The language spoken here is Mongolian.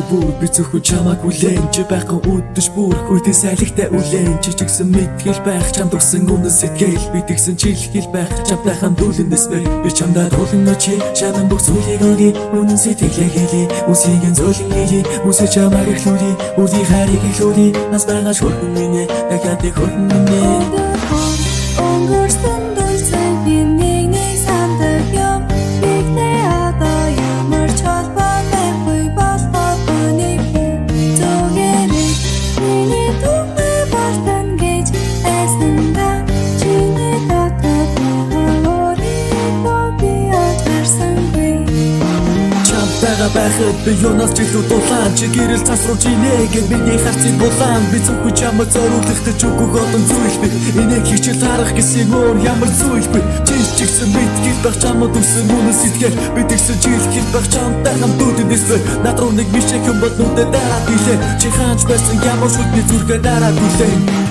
бүр би зөвхөн чамайг хүлээн чи байхгүй үдэш бүр хүйтэн сайлагтай үлээн чи чигсэн мэдгэл байх чамд өгсөн үнэн сэтгэл би тэгсэн чилхэл байх чамтай хамдуулнэс би чамдаа тулна чи чамд бүх зүйлийг өгье үнэн сэтгэлээ хэлье үсийг зөөлөн хийе үсээ чамайг ихлүүлье үдий харийг ихлүүлье нас байгаа шүрхэн минь дахиад хөрхөн минь өнгөрсөн дурсай би нэг сандаг юм бигтэй одоо ямар ч холбоо байхгүй болохгүй нэг зүгээрээ миний тухай бартан гэж айсанда чиний дотор өөрийгөө би очарсангүй чамтайгаа байхад би юунаас ч илүү дулаан чи гэрэл цас руу чинээ миний харцыг булаан би зөвхөн чамд зориулах гэж үгүй одон зүйл би энийг хичээл харах гэсэн өөр ямар зүйл би чи чигсэн мэдгэл байх чамд үсэн үнэн сэтгэл би тэгсэн чилхэл байх чамтай хамтууднээс над руу нэг мишэг юм бол нүдэ дараа билээ чи хаанч байсан ямар шүдний зүрхээ дараа билээ